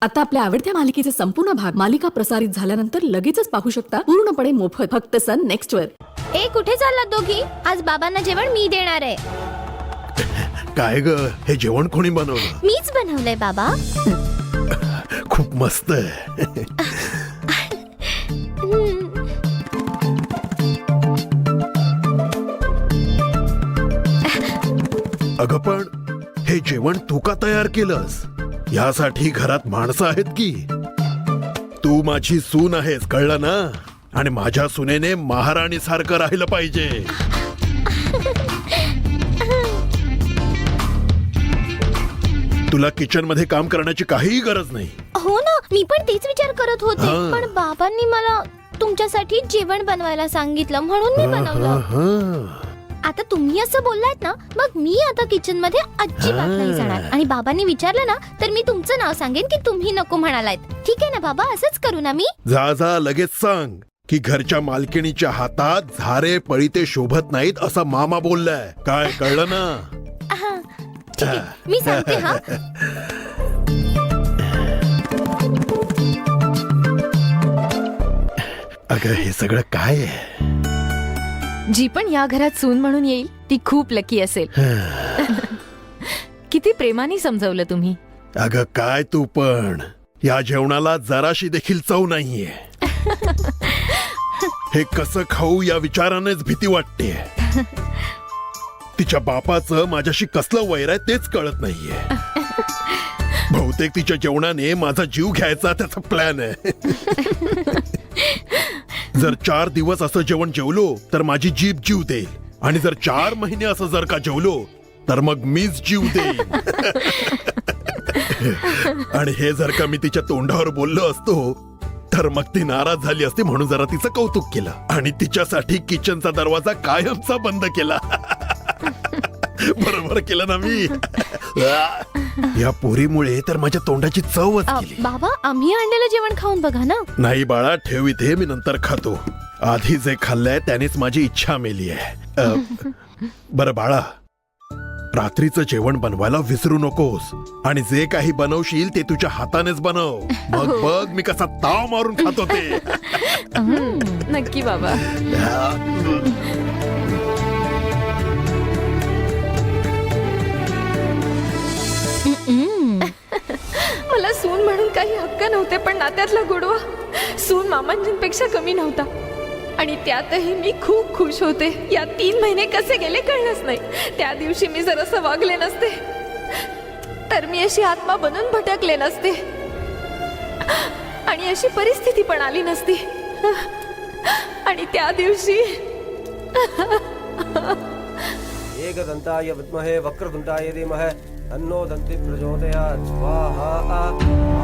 आता आपल्या आवडत्या मालिकेचे संपूर्ण भाग मालिका प्रसारित झाल्यानंतर लगेचच पाहू शकता पूर्णपणे मोफत फक्त सन नेक्स्ट वर. ए कुठे चाललात दोघी? आज बाबांना जेवण मी देणार आहे. काय ग, हे जेवण कोणी बनवलं? मीच बनवलंय बाबा. खूप मस्त आहे. अगं पण हे जेवण तू का तयार केलंस? यासाठी घरात माणसं आहेत की. तू माझी सून आहेस, कळलं ना? आणि माझ्या सुनेने महाराणी सारखं राहिलं पाहिजे. तुला किचन मध्ये काम करण्याची काहीही गरज नाही. हो ना, मी पण तेच विचार करत होते. हा. पण बाबांनी मला तुमच्यासाठी जेवण बनवायला सांगितलं म्हणून मी बनवलं. आता तुम्ही असं बोललात ना, मग मी आता किचन मध्ये अजिबात नाही जाणार. आणि बाबांनी विचारलं ना तर मी तुमचं नाव सांगेन की तुम्ही नको म्हणालात. ठीक आहे ना बाबा? असंच करू ना मी? जा जा, लगेच सांग की घरच्या मालकिणीच्या हातात झारे पळीते शोभत नाहीत असं मामा बोललाय. काय कळलं ना? हा, ठीक आहे, मी सांगते. हा, अगं हे सगळं काय आहे? जी पण या घरात सून म्हणून येईल ती खूप लकी असेल. किती प्रेमाने समजावलं तुम्ही. अगं काय तू पण, या जेवणाला जराशी देखील चव नाहीये. हे कसं खाऊ या विचारानेच भीती वाटते. तिच्या बापाचं माझ्याशी कसलं वैर आहे तेच कळत नाहीये. बहुतेक तिच्या जेवणाने माझा जीव घ्यायचा त्याचा प्लॅन आहे. जर 4 दिवस असं जेवण जेवलो तर माझी जीभ जीव देईल. आणि जर 4 महिने असं जर का जेवलो तर मग मीच जीव देईन. आणि हे जर का मी तिच्या तोंडावर बोललो असतो तर मग ती नाराज झाली असती, म्हणून जरा तिचं कौतुक केलं आणि तिच्यासाठी किचनचा दरवाजा कायमचा बंद केला. बरोबर केलं ना मी? या पोरीमुळे तर माझ्या तोंडाची चवच गेली. बाबा आम्ही आणलेलं जेवण खाऊन बघा ना. नाही बाळा, ठेव इथे, मी नंतर खातो. आधी जे खाल्लंय त्यानेच माझी इच्छा मेली आहे. बरं बाळा, रात्रीचं जेवण बनवायला विसरू नकोस. आणि जे काही बनवशील ते तुझ्या हातानेच बनव. मग बघ मी कसा ताव मारून खातो ते. नक्की बाबा. मला सून म्हणून काही हक्क नव्हते, पण नात्यातला गोडवा सून मामांजींपेक्षा कमी नव्हता. आणि त्यातही मी खूप खुश होते. या 3 महिने कसे गेले कळलंच नाही. त्या दिवशी मी जर असं वागले नसते तर मी अशी आत्मा बनून भटकले नसते आणि अशी परिस्थिती पण आली नसती. आणि त्या दिवशी एकदंताय विद्महे वक्रतुंडाय धीमहि तन्नो दन्ति प्रचोदयात्. स्वाहा.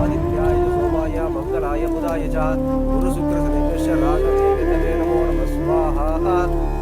आदित्याय सोमाय मंगलाय बुधाय च गुरुशुक्रशनिश्च राजवेदने नमो नमः. स्वाहा.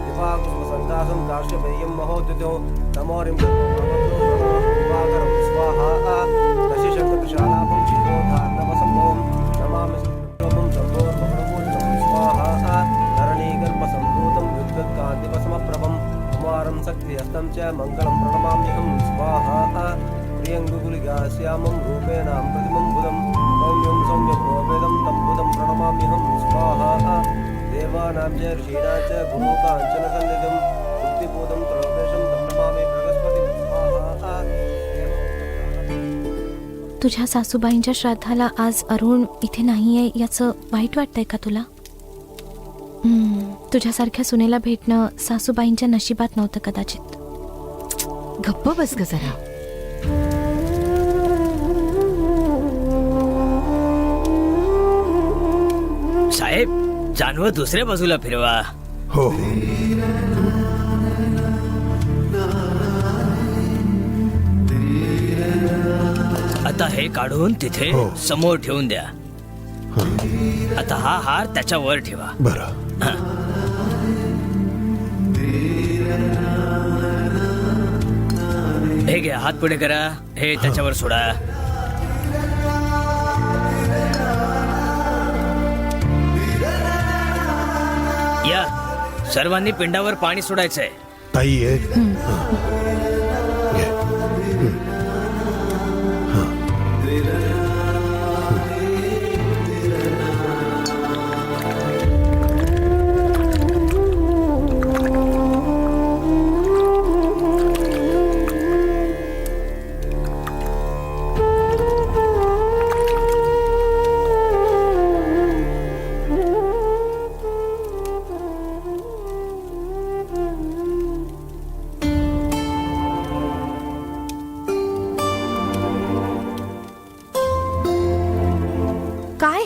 दिवाकुसुमसन्दासं दार्शवेयं महोद्युतो नमोरिं दिवाकरं. स्वाहा. दशिशङ्करशालाभं शिरोधार्णवसम्भवं नमामि सुब्रह्मं सम्भोर्मप्रपूजितं. स्वाहा. धरणीगर्भसम्भूतं विद्युत्कान्तिवसमप्रभं कुमारं शक्तिहस्तं च मङ्गलं प्रणमाम्यहं. स्वाहा. प्रियङ्गुलिगास्यामं रूपेणां प्रतिमं बुधं सौम्यं सौम्यप्रोपेदं तं बुधं प्रणमाम्यहं. स्वाहा. देवानां च ऋषीणां च गुरुकाञ्चनसन्निधिं बुद्धिबोधं प्रवेशं तं नमामि बृहस्पतिं. स्वाहा. तुझ्या सासूबाईंच्या श्राद्धाला आज अरुण इथे नाहीये याचं वाईट वाटतंय का तुला? तुझ्यासारख्या सुनेला भेटणं सासूबाईंच्या नशिबात नव्हतं कदाचित. गप्प बस ग जरा. साहेब, जानवं दुसऱ्या बाजूला फिरवा. हो. आता हे काढून तिथे हो. समोर ठेवून द्या. आता हा हार त्याच्यावर ठेवा. बरं. हे घ्या, हात पुढे करा. हे त्याच्यावर सोडा. या, सर्वांनी पिंडावर पाणी सोडायचंय. ताई एक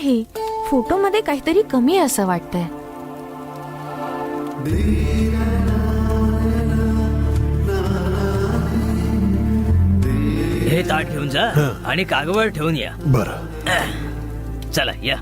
ही फोटोमध्ये काहीतरी कमी आहे असं वाटतंय. हे ताट घेऊन जा आणि कागवर ठेवून या. बरं. चला या.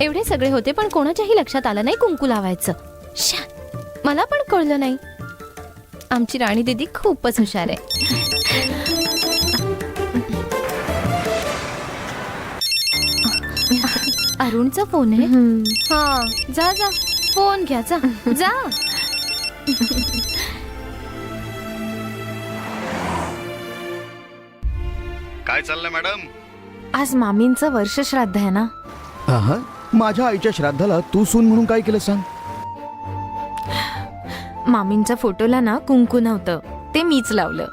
एवढे सगळे होते पण कोणाच्याही लक्षात आलं नाही कुंकू लावायचं. श्या, मला पण कळलं नाही. आमची राणी दीदी खूपच हुशार आहे. अरुणचा फोन आहे. हा, जा जा फोन घ्या, जा जा. काय चाललंय मॅडम? आज मामींचं वर्ष श्राद्ध आहे ना. हा, माझ्या आईच्या श्राद्धाला तू सून म्हणून काय केलं सांग? मामींच्या फोटोला ना कुंकू नव्हतं, ते मीच लावलं.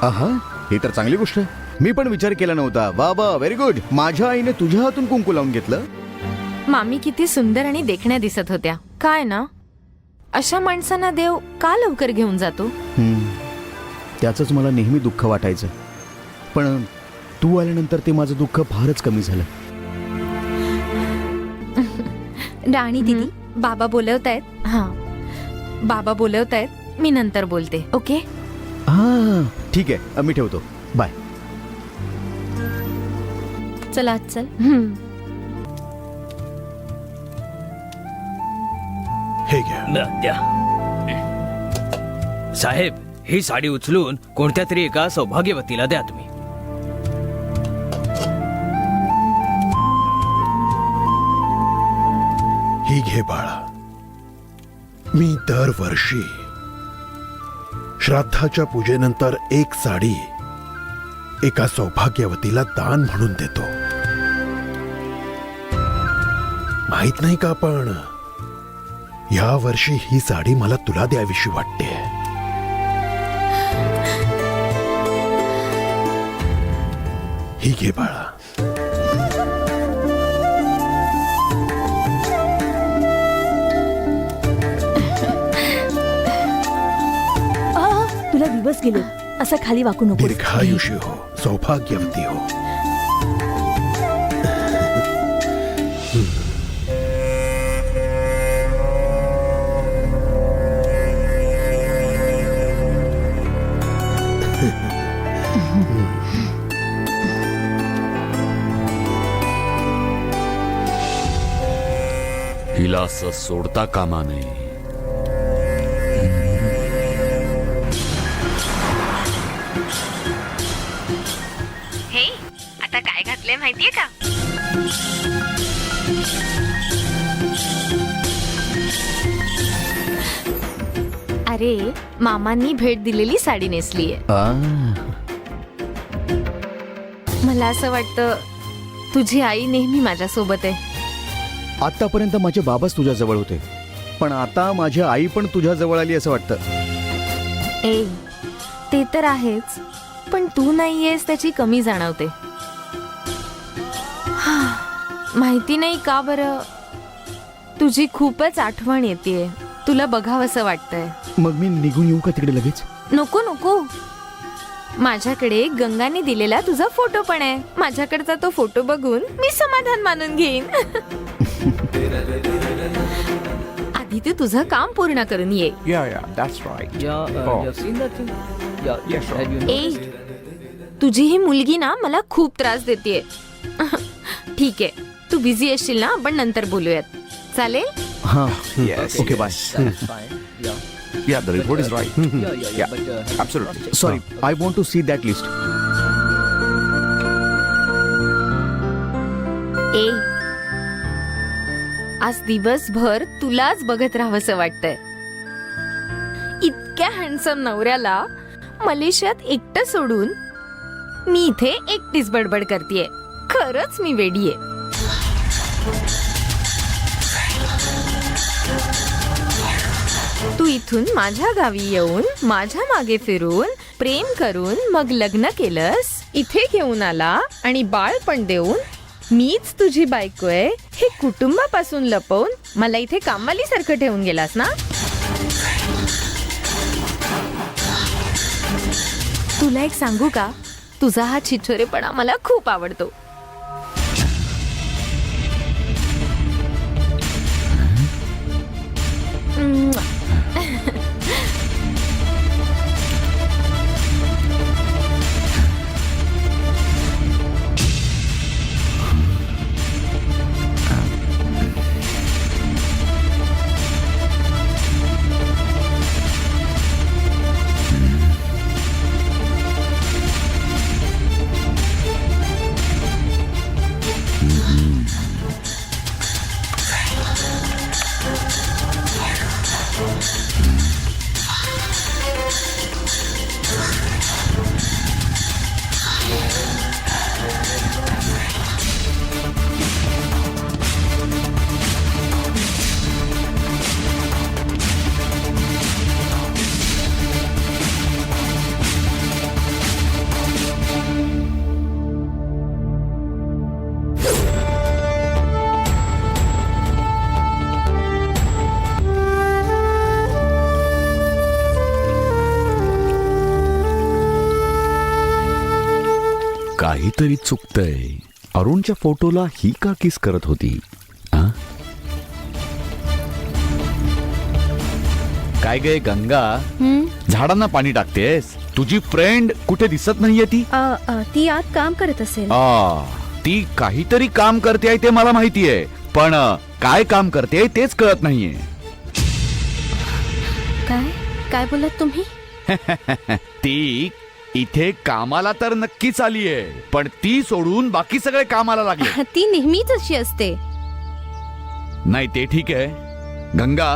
आहा, ही तर चांगली गोष्ट आहे. मी पण विचार केला नव्हता. वा वा, व्हेरी गुड. माझ्या आईने तुझ्या हातून कुंकू लावून घेतलं. मामी किती सुंदर आणि देखण्या दिसत होत्या. काय ना, अशा माणसांना देव का लवकर घेऊन जातो? त्याचंच मला नेहमी दुःख वाटायचं, पण तू आल्यानंतर ते माझं दुःख फारच कमी झालं. राणी दीदी, बाबा बोलवतायत. हा, बाबा बोलवतायत. मी नंतर बोलते. ओके. हा, ठीक आहे. मी ठेवतो. बाय. चला चल. हे घ्या. द्या. साहेब, ही साडी उचलून कोणत्या तरी एका सौभाग्यवतीला द्या तुम्ही. ही घे बाळा. मी दरवर्षी श्राद्धाच्या पूजेनंतर एक साडी एका सौभाग्यवतीला दान म्हणून देतो. माहित नाही का, पण या वर्षी ही साडी मला तुला द्यावीशी वाटते. ही घे बाळा. तुला दिवस गेले, असं खाली वाकू नको. दीर्घायुषी हो, सौभाग्यवती हो. हिला असं सोडता कामा नये. हे आता काय घातलंय माहितीये का? अरे, मामांनी भेट दिलेली साडी नेसलीये. मला असं वाटतं तुझी आई नेहमी माझ्या सोबत आहे. आतापर्यंत माझे बाबाच तुझ्या जवळ होते, पण आता माझी आई पण तुझ्या जवळ आली असं वाटतं. ए, ते तर आहेच, पण तू नाहीयेस त्याची कमी जाणवते. माहिती नाही का बरं, तुझी खूपच आठवण येतेय. तुला बघावंसं वाटतंय. मग मी निघून येऊ का तिकडे लगेच? नको नको, माझ्याकडे गंगाने दिलेला तुझा फोटो पण आहे. माझ्याकडचा तो फोटो बघून मी समाधान मानून घेईन. आधी तू तुझं काम पूर्ण करून ये. ए, तुझी ही मुलगी ना मला खूप त्रास देतेय. ठीक आहे, तू बिझी असशील ना, आपण नंतर बोलूयात. चालेल? हां, okay, bye. Yeah, the report is right. Yeah, absolutely. Sorry, I want to see that list. ए आज दिवसभर तुलाच बघत राहावंसं वाटतंय. इतक्या हँडसम नवऱ्याला मलेशियात एकटं सोडून मी इथे एकटीच बडबड करतेय. खरंच मी वेडीये. तू इथून माझ्या गावी येऊन माझ्या मागे फिरून प्रेम करून मग लग्न केलंस, इथे घेऊन आला आणि बाळ पण देऊन मीच तुझी बायको आहे हे कुटुंबापासून लपवून मला इथे कामवालीसारखं ठेवून गेलास ना. तुला एक सांगू का, तुझा हा छिछोरेपणा मला खूप आवडतो. काहीतरी चुकतंय. अरुणच्या फोटोला ही का किस करत होती? आ? काय गे गंगा, झाडांना पाणी टाकतेस? तुझी फ्रेंड कुठे दिसत नाहीये ती? ती आत काम करत असेल. ती काहीतरी काम करते आहे ते मला माहितीये, पण काय काम करते तेच कळत नाहीये. काय काय बोलत तुम्ही? ती इथे कामाला तर नक्कीच आलीये, पण ती सोडून बाकी सगळे कामाला लागले. ती नेहमीच अशी असते. नाही ते ठीक आहे गंगा,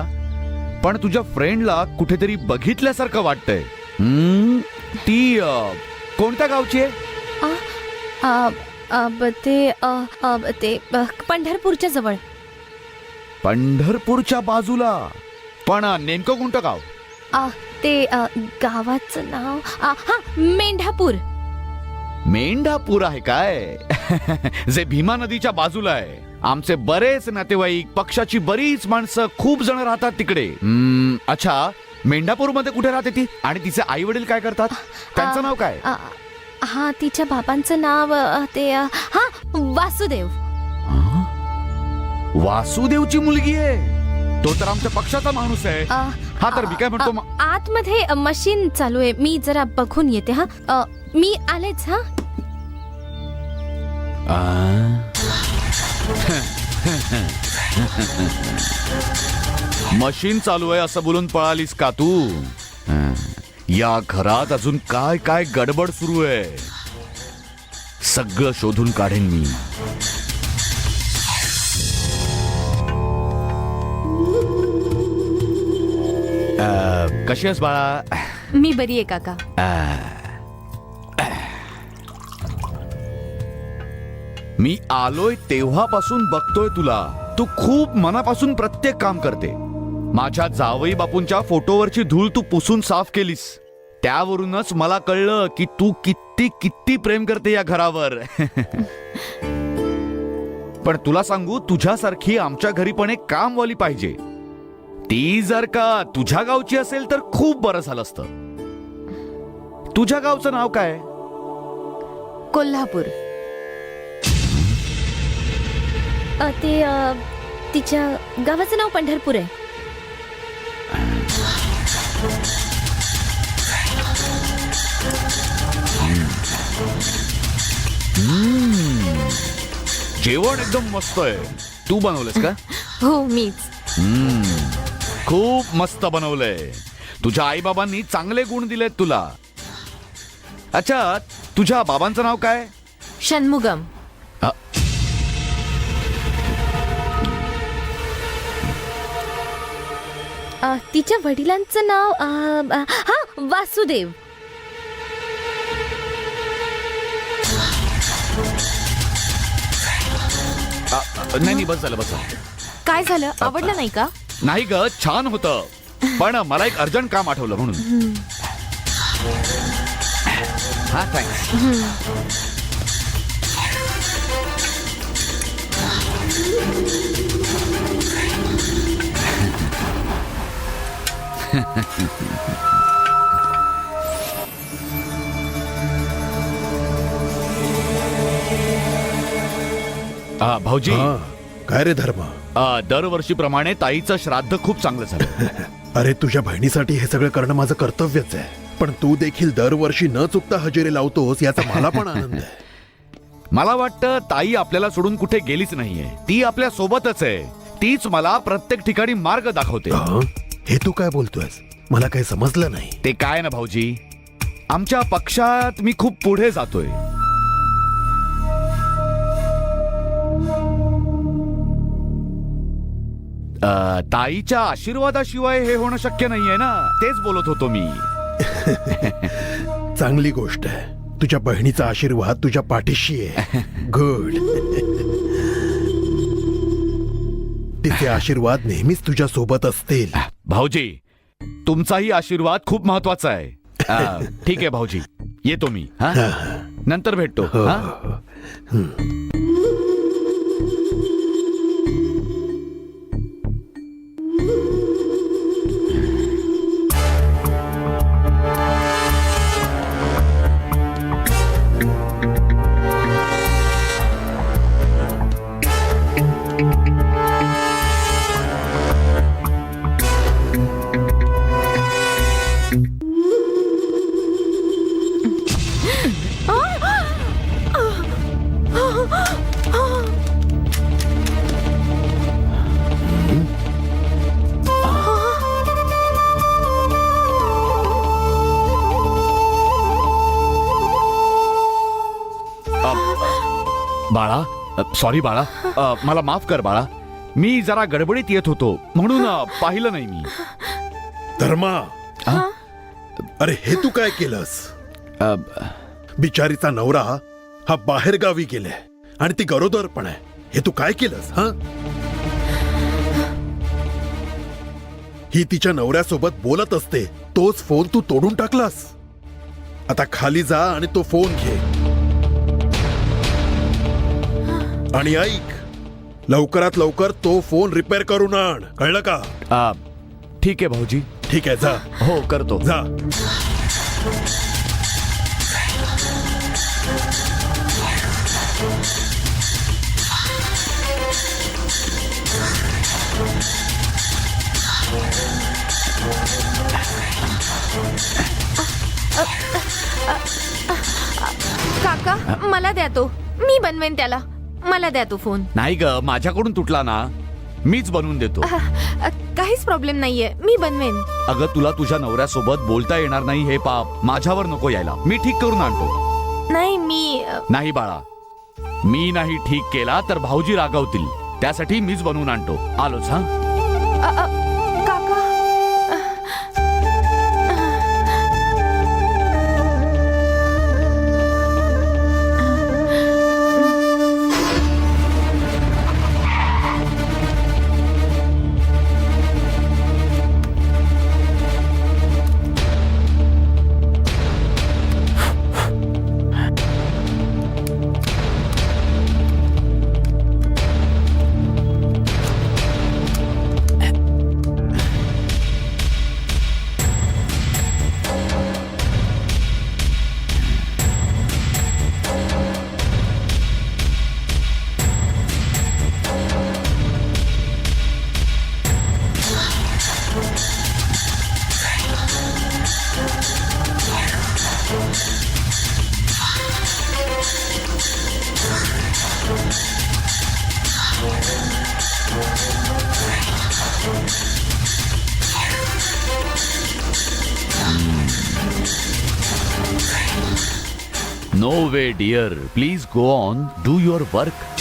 पण तुझ्या फ्रेंडला कुठेतरी बघितल्यासारखं वाटतंय. ती कोणत्या गावची आहे? ते पंढरपूरच्या जवळ. पंढरपूरच्या बाजूला? पण नेमकं कोणतं गाव? ते गावाचं नाव हा मेंढापूर. मेंढापूर आहे काय? जे भीमा नदीच्या बाजूला आहे. आमचे बरेच नातेवाईक, पक्षाची बरीच माणसं, खूप जण राहतात तिकडे. अच्छा, मेंढापूर मध्ये कुठे राहते ती? आणि तिचे आई वडील काय करतात? त्यांचं नाव काय? हा तिच्या बाबांचं नाव ते हा वासुदेव. वासुदेवची मुलगी आहे? तो तर आमच्या पक्षाचा माणूस आहे. हा तर मी काय म्हणतो, आतमध्ये मशीन चालू आहे, मी जरा बघून येते. हा मी आलेच. हा मशीन चालू आहे असं बोलून पळालीस का तू? या घरात अजून काय काय गडबड सुरू आहे सगळं शोधून काढेन मी. कशी आहेस बाळा? मी बरी आहे काका. मी आलोय तेव्हापासून बघतोय तुला. तू खूप मनापासून प्रत्येक काम करते. माझ्या जावई बापूंच्या फोटोवरची धूळ तू पुसून साफ केलीस. त्यावरूनच मला कळलं की तू किती किती प्रेम करते या घरावर. पण तुला सांगू, तुझ्यासारखी आमच्या घरी पण एक कामवाली पाहिजे. ती जर का तुझ्या गावची असेल तर खूप बरं झालं असतं. तुझ्या गावचं नाव काय? कोल्हापूर. ते तिच्या गावाचं नाव पंढरपूर आहे. जेवण एकदम मस्त आहे. तू बनवलंस का? हो मीच. खूप मस्त बनवलंय. तुझ्या आई बाबांनी चांगले गुण दिलेत तुला. अच्छा, तुझ्या बाबांचं नाव काय? षण्मुगम. तिच्या वडिलांचं नाव हा वासुदेव. नाही बस झालं बस झालं. काय झालं, आवडलं नाही का? नाही ग, छान होतं, पण मला एक अर्जंट काम आठवलं म्हणून. हा थँक्स. भाऊजी, हा, काय रे धर्मा? दरवर्षीप्रमाणे ताईचं श्राद्ध खूप चांगलं झालं. अरे तुझ्या बहिणीसाठी हे सगळं करणं माझं कर्तव्यच आहे, पण तू देखील दरवर्षी न चुकता हजेरी लावतोस याचा मला पण आनंद आहे. मला वाटतं ताई आपल्याला सोडून कुठे गेलीच नाहीये, ती आपल्या सोबतच आहे. तीच मला प्रत्येक ठिकाणी मार्ग दाखवते. हे तू काय बोलतोयस? मला काही समजलं नाही. ते काय ना भाऊजी, आमच्या पक्षात मी खूप पुढे जातोय. ताईच्या आशीर्वादाशिवाय हे होणं शक्य नाहीये ना, तेच बोलत होतो मी. चांगली गोष्ट आहे, तुझ्या बहिणीचा आशीर्वाद तुझ्या पाठीशी आहे. गुड. तिचे आशीर्वाद नेहमीच तुझ्या सोबत असतील. भाऊजी, तुमचाही आशीर्वाद खूप महत्वाचा आहे. ठीक आहे भाऊजी, येतो मी. नंतर भेटतो. बाळा, सॉरी बाळा, मला माफ कर बाळा. मी जरा गडबडीत येत होतो म्हणून पाहिलं नाही मी. धर्मा, अरे हे तू काय केलंस? बिचारीचा नवरा हा बाहेर गावी गेलाय आणि ती गरोदर पण आहे. हे तू काय केलंस? ही तिच्या नवऱ्यासोबत बोलत असते, तोच फोन तू तोडून टाकलास. आता खाली जा आणि तो फोन घे आणि ऐक, लवकरात लवकर तो फोन रिपेअर करून आण, कळलं का? ठीक आहे भाऊजी. ठीक आहे, जा. हो, करतो. जा. काका, मला द्या तो, मी बनवेन त्याला. मला द्या तो फोन. नाही ग, माझ्याकडून तुटला ना, मीच बनवून देतो. काहीच प्रॉब्लेम नाहीये, मी बनवेन. अगं, तुला तुझ्या नवऱ्यासोबत बोलता येणार नाही हे पाप माझ्यावर नको यायला. मी ठीक करून आणतो. नाही, मी नाही बाळा, मी नाही ठीक केला तर भाऊजी रागवतील. त्यासाठी मीच बनवून आणतो. आलोच. काका, No way, dear. Please go on. Do your work.